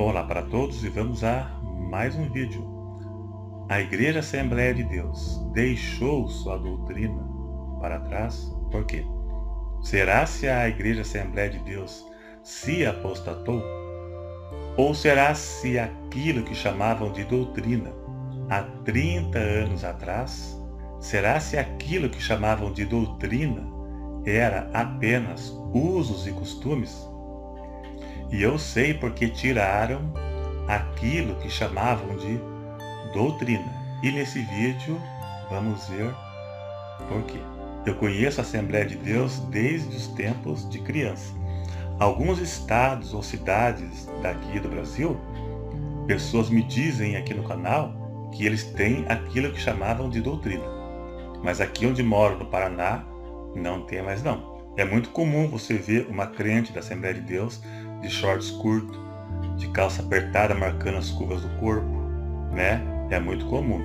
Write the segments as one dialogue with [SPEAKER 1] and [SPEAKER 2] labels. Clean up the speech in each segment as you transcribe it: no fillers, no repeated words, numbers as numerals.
[SPEAKER 1] Olá para todos e vamos a mais um vídeo. A Igreja Assembleia de Deus deixou sua doutrina para trás? Por quê? Será se a Igreja Assembleia de Deus se apostatou? Ou será se aquilo que chamavam de doutrina há 30 anos atrás, será se aquilo que chamavam de doutrina era apenas usos e costumes? E eu sei porque tiraram aquilo que chamavam de doutrina. E nesse vídeo vamos ver por quê. Eu conheço a Assembleia de Deus desde os tempos de criança. Alguns estados ou cidades daqui do Brasil, pessoas me dizem aqui no canal que eles têm aquilo que chamavam de doutrina. Mas aqui onde moro, no Paraná, não tem mais não. É muito comum você ver uma crente da Assembleia de Deus de shorts curtos, de calça apertada marcando as curvas do corpo, né? É muito comum.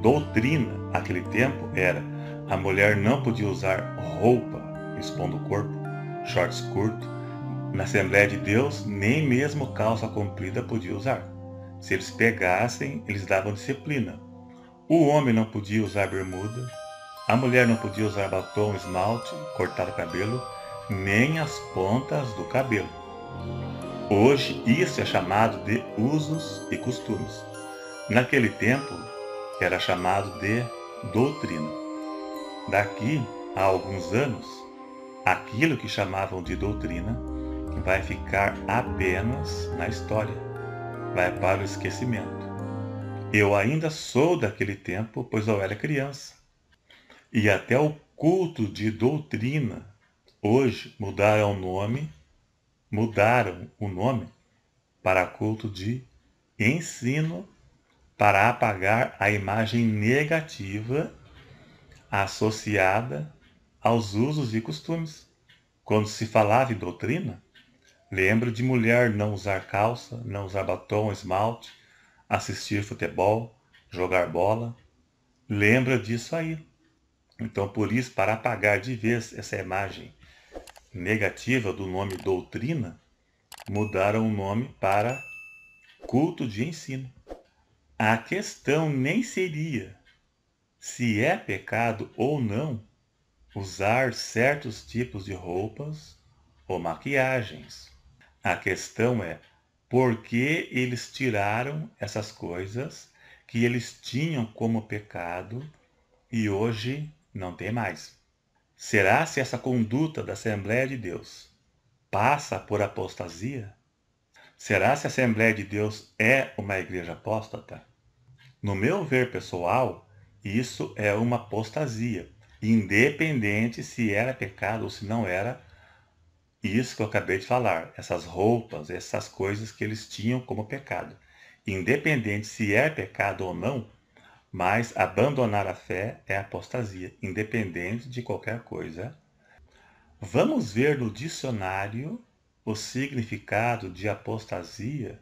[SPEAKER 1] Doutrina, naquele tempo, era a mulher não podia usar roupa expondo o corpo, shorts curtos. Na Assembleia de Deus, nem mesmo calça comprida podia usar. Se eles pegassem, eles davam disciplina. O homem não podia usar bermuda, a mulher não podia usar batom, esmalte, cortar o cabelo, nem as pontas do cabelo. Hoje, isso é chamado de usos e costumes. Naquele tempo, era chamado de doutrina. Daqui a alguns anos, aquilo que chamavam de doutrina vai ficar apenas na história, vai para o esquecimento. Eu ainda sou daquele tempo, pois eu era criança. E até o culto de doutrina, hoje, mudaram o nome para culto de ensino, para apagar a imagem negativa associada aos usos e costumes. Quando se falava em doutrina, lembro de mulher não usar calça, não usar batom, esmalte, assistir futebol, jogar bola. Lembra disso aí. Então, por isso, para apagar de vez essa imagem negativa do nome doutrina, mudaram o nome para culto de ensino. A questão nem seria se é pecado ou não usar certos tipos de roupas ou maquiagens. A questão é por que eles tiraram essas coisas que eles tinham como pecado e hoje não tem mais. Será se essa conduta da Assembleia de Deus passa por apostasia? Será se a Assembleia de Deus é uma igreja apóstata? No meu ver pessoal, isso é uma apostasia, independente se era pecado ou se não era. Isso que eu acabei de falar, essas roupas, essas coisas que eles tinham como pecado. Independente se é pecado ou não, mas abandonar a fé é apostasia, independente de qualquer coisa. Vamos ver no dicionário o significado de apostasia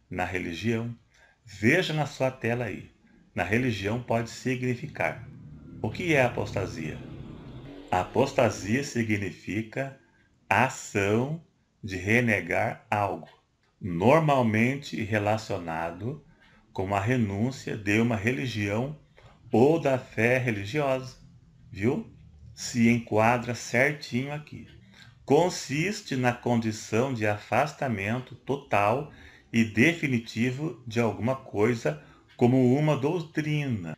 [SPEAKER 1] na religião. Veja na sua tela aí. Na religião pode significar. O que é apostasia? Apostasia significa ação de renegar algo, normalmente relacionado com a renúncia de uma religião ou da fé religiosa. Viu? Se enquadra certinho aqui. Consiste na condição de afastamento total e definitivo de alguma coisa como uma doutrina.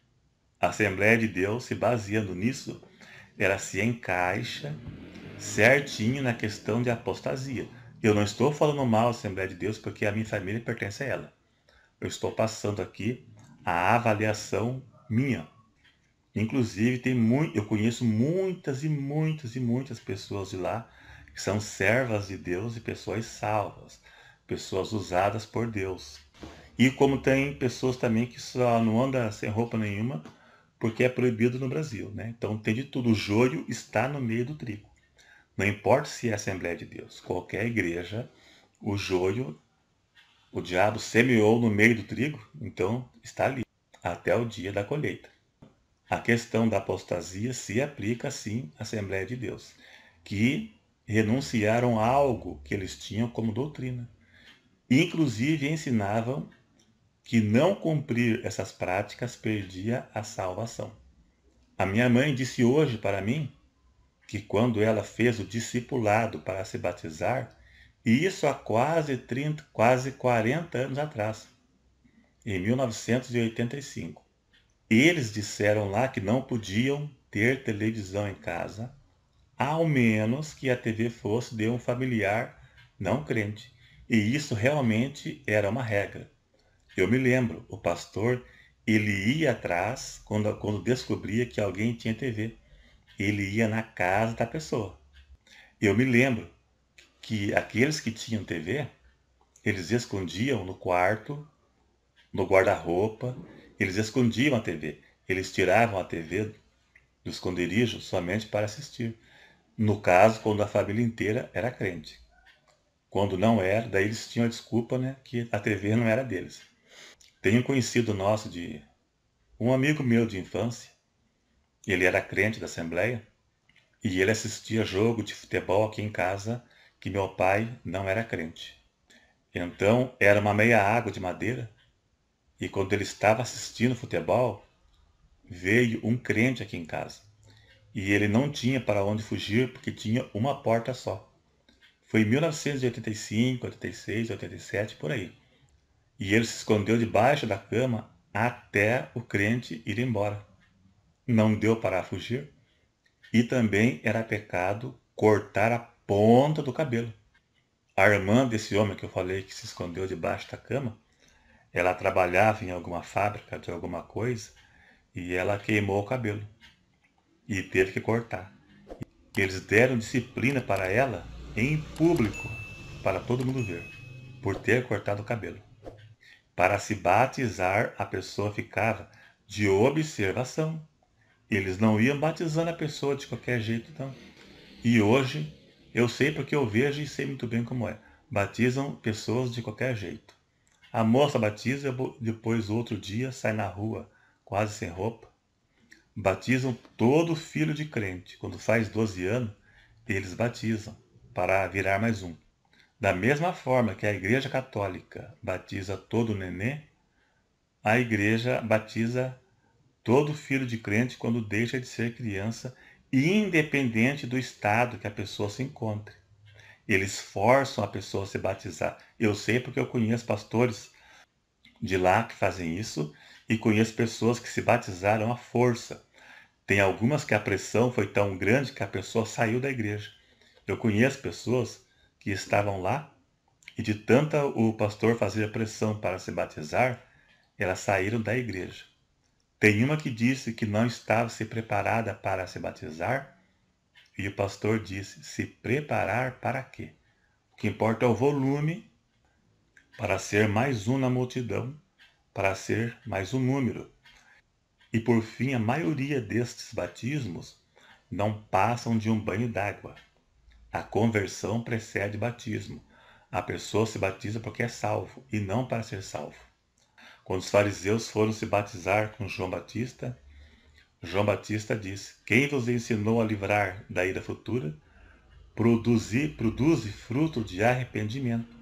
[SPEAKER 1] A Assembleia de Deus, se baseando nisso, ela se encaixa certinho na questão de apostasia. Eu não estou falando mal da Assembleia de Deus porque a minha família pertence a ela. Eu estou passando aqui a avaliação minha. Inclusive, eu conheço muitas e muitas e muitas pessoas de lá que são servas de Deus e pessoas salvas, pessoas usadas por Deus. E como tem pessoas também que só não andam sem roupa nenhuma porque é proibido no Brasil, né? Então tem de tudo. O joio está no meio do trigo. Não importa se é Assembleia de Deus, qualquer igreja, o joio, o diabo semeou no meio do trigo, então está ali, até o dia da colheita. A questão da apostasia se aplica, sim, à Assembleia de Deus, que renunciaram a algo que eles tinham como doutrina. Inclusive ensinavam que não cumprir essas práticas perdia a salvação. A minha mãe disse hoje para mim que quando ela fez o discipulado para se batizar, e isso há quase 40 anos atrás, em 1985, eles disseram lá que não podiam ter televisão em casa, ao menos que a TV fosse de um familiar não crente. E isso realmente era uma regra. Eu me lembro, o pastor, ele ia atrás quando descobria que alguém tinha TV. Ele ia na casa da pessoa. Eu me lembro que aqueles que tinham TV, eles escondiam no quarto, no guarda-roupa, eles escondiam a TV. Eles tiravam a TV do esconderijo somente para assistir. No caso, quando a família inteira era crente. Quando não era, daí eles tinham a desculpa, né, que a TV não era deles. Tenho um conhecido nosso um amigo meu de infância, ele era crente da Assembleia, e ele assistia jogo de futebol aqui em casa, que meu pai não era crente. Então, era uma meia água de madeira, e quando ele estava assistindo futebol, veio um crente aqui em casa. E ele não tinha para onde fugir, porque tinha uma porta só. Foi em 1985, 86, 87, por aí. E ele se escondeu debaixo da cama até o crente ir embora. Não deu para fugir. E também era pecado cortar a ponta do cabelo. A irmã desse homem que eu falei que se escondeu debaixo da cama, ela trabalhava em alguma fábrica de alguma coisa e ela queimou o cabelo e teve que cortar. Eles deram disciplina para ela em público, para todo mundo ver, por ter cortado o cabelo. Para se batizar, a pessoa ficava de observação. Eles não iam batizando a pessoa de qualquer jeito, não. E hoje, eu sei porque eu vejo e sei muito bem como é. Batizam pessoas de qualquer jeito. A moça batiza, depois outro dia sai na rua, quase sem roupa. Batizam todo filho de crente. Quando faz 12 anos, eles batizam para virar mais um. Da mesma forma que a Igreja Católica batiza todo nenê, a Igreja batiza todo filho de crente quando deixa de ser criança, independente do estado que a pessoa se encontre. Eles forçam a pessoa a se batizar. Eu sei porque eu conheço pastores de lá que fazem isso e conheço pessoas que se batizaram à força. Tem algumas que a pressão foi tão grande que a pessoa saiu da igreja. Eu conheço pessoas que estavam lá e de tanta o pastor fazer pressão para se batizar, elas saíram da igreja. Tem uma que disse que não estava se preparada para se batizar e o pastor disse: se preparar para quê? O que importa é o volume para ser mais um na multidão, para ser mais um número. E por fim, a maioria destes batismos não passam de um banho d'água. A conversão precede batismo. A pessoa se batiza porque é salvo e não para ser salvo. Quando os fariseus foram se batizar com João Batista disse: quem vos ensinou a livrar da ira futura? Produze fruto de arrependimento.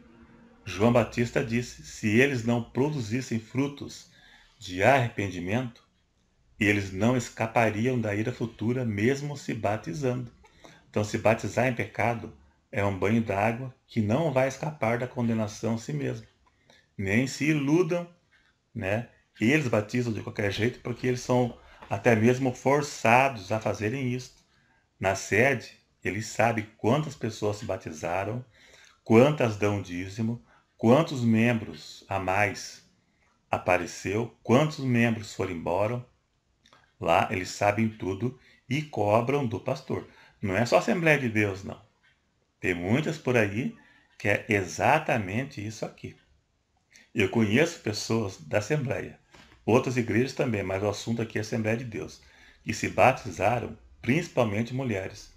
[SPEAKER 1] João Batista disse: se eles não produzissem frutos de arrependimento, eles não escapariam da ira futura mesmo se batizando. Então, se batizar em pecado é um banho d'água que não vai escapar da condenação a si mesmo. Nem se iludam, né? Eles batizam de qualquer jeito porque eles são até mesmo forçados a fazerem isso. Na sede, eles sabem quantas pessoas se batizaram, quantas dão dízimo, quantos membros a mais apareceu, quantos membros foram embora. Lá eles sabem tudo e cobram do pastor. Não é só Assembleia de Deus, não. Tem muitas por aí que é exatamente isso aqui. Eu conheço pessoas da Assembleia, outras igrejas também, mas o assunto aqui é Assembleia de Deus, que se batizaram, principalmente mulheres.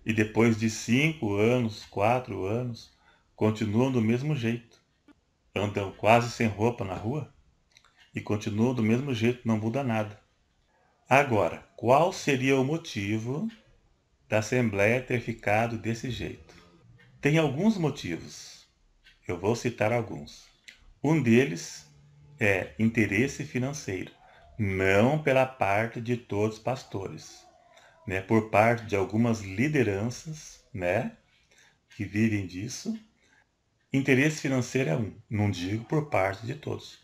[SPEAKER 1] E depois de 5 anos, 4 anos, continuam do mesmo jeito. Andam quase sem roupa na rua e continuam do mesmo jeito, não muda nada. Agora, qual seria o motivo da Assembleia ter ficado desse jeito? Tem alguns motivos. Eu vou citar alguns. Um deles é interesse financeiro, não pela parte de todos os pastores, né? Por parte de algumas lideranças, né? Que vivem disso. Interesse financeiro é um, não digo por parte de todos.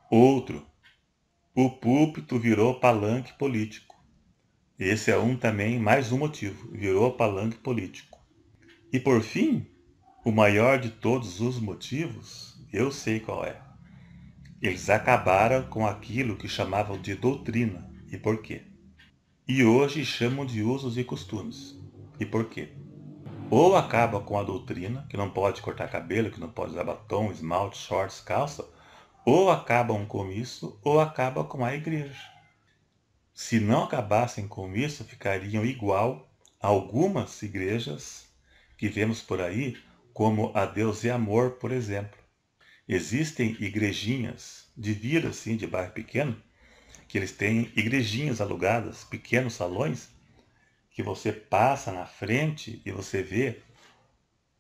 [SPEAKER 1] Outro, o púlpito virou palanque político. Esse é um também, mais um motivo, virou palanque político. E por fim, o maior de todos os motivos, eu sei qual é. Eles acabaram com aquilo que chamavam de doutrina. E por quê? E hoje chamam de usos e costumes. E por quê? Ou acaba com a doutrina, que não pode cortar cabelo, que não pode usar batom, esmalte, shorts, calça, ou acabam com isso, ou acaba com a igreja. Se não acabassem com isso, ficariam igual a algumas igrejas que vemos por aí, como a Deus é Amor, por exemplo. Existem igrejinhas de vila, assim, de bairro pequeno, que eles têm igrejinhas alugadas, pequenos salões, que você passa na frente e você vê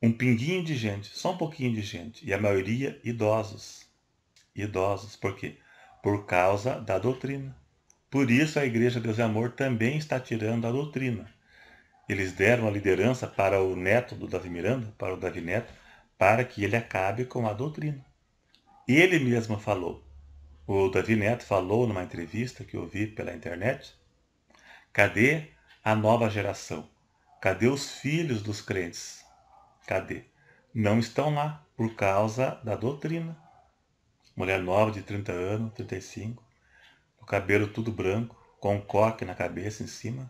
[SPEAKER 1] um pinguinho de gente, só um pouquinho de gente, e a maioria idosos. Idosos, por quê? Por causa da doutrina. Por isso a Igreja Deus é Amor também está tirando a doutrina. Eles deram a liderança para o neto do Davi Miranda, para o Davi Neto, para que ele acabe com a doutrina. Ele mesmo falou. O Davi Neto falou numa entrevista que eu vi pela internet. Cadê a nova geração? Cadê os filhos dos crentes? Cadê? Não estão lá por causa da doutrina. Mulher nova de 30 anos, 35, o cabelo tudo branco, com um coque na cabeça em cima.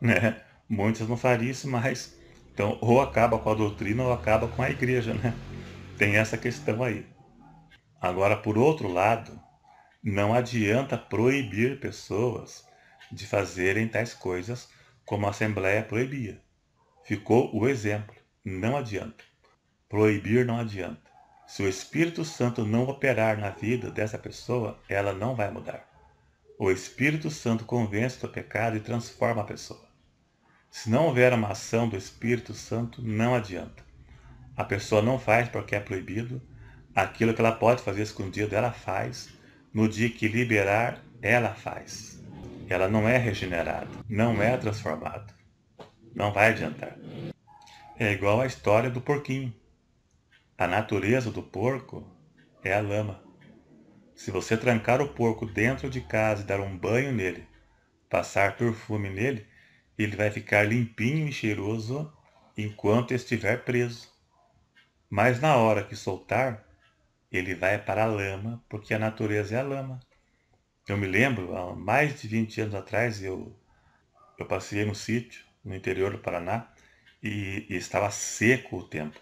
[SPEAKER 1] Né? Muitos não fariam isso mais. Então, ou acaba com a doutrina ou acaba com a igreja, né? Tem essa questão aí. Agora, por outro lado, não adianta proibir pessoas de fazerem tais coisas como a Assembleia proibia. Ficou o exemplo. Não adianta. Proibir não adianta. Se o Espírito Santo não operar na vida dessa pessoa, ela não vai mudar. O Espírito Santo convence do pecado e transforma a pessoa. Se não houver uma ação do Espírito Santo, não adianta. A pessoa não faz porque é proibido. Aquilo que ela pode fazer escondido, ela faz. No dia que liberar, ela faz. Ela não é regenerada, não é transformada. Não vai adiantar. É igual a história do porquinho. A natureza do porco é a lama. Se você trancar o porco dentro de casa e dar um banho nele, passar perfume nele, ele vai ficar limpinho e cheiroso enquanto estiver preso. Mas na hora que soltar, ele vai para a lama, porque a natureza é a lama. Eu me lembro, há mais de 20 anos atrás, eu passei no sítio, no interior do Paraná, e estava seco o tempo.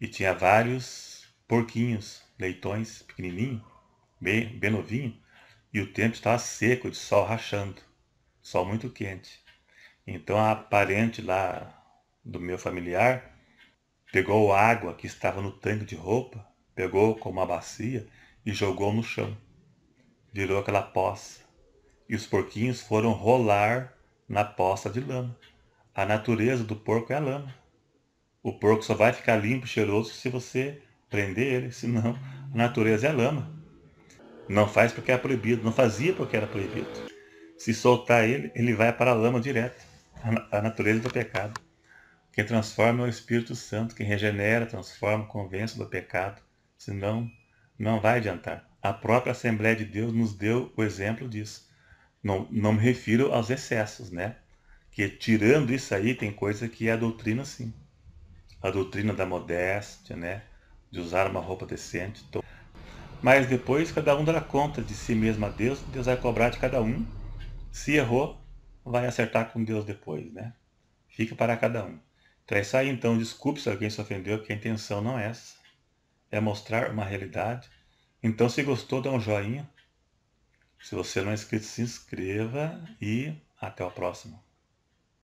[SPEAKER 1] E tinha vários porquinhos, leitões pequenininhos, bem novinho, e o tempo estava seco, de sol rachando, sol muito quente. Então a parente lá do meu familiar pegou água que estava no tanque de roupa, pegou com uma bacia e jogou no chão. Virou aquela poça. E os porquinhos foram rolar na poça de lama. A natureza do porco é a lama. O porco só vai ficar limpo e cheiroso se você prender ele, senão a natureza é a lama. Não faz porque é proibido, não fazia porque era proibido. Se soltar ele, ele vai para a lama direto. A natureza do pecado. Quem transforma é o Espírito Santo, quem regenera, transforma, convence do pecado. Senão, não vai adiantar. A própria Assembleia de Deus nos deu o exemplo disso. Não me refiro aos excessos, né? Que tirando isso aí, tem coisa que é a doutrina sim. A doutrina da modéstia, né? De usar uma roupa decente. Mas depois cada um dará conta de si mesmo a Deus, Deus vai cobrar de cada um. Se errou, vai acertar com Deus depois, né? Fica para cada um. Então é isso aí, então. Desculpe se alguém se ofendeu, que a intenção não é essa. É mostrar uma realidade. Então, se gostou, dá um joinha. Se você não é inscrito, se inscreva e até o próximo.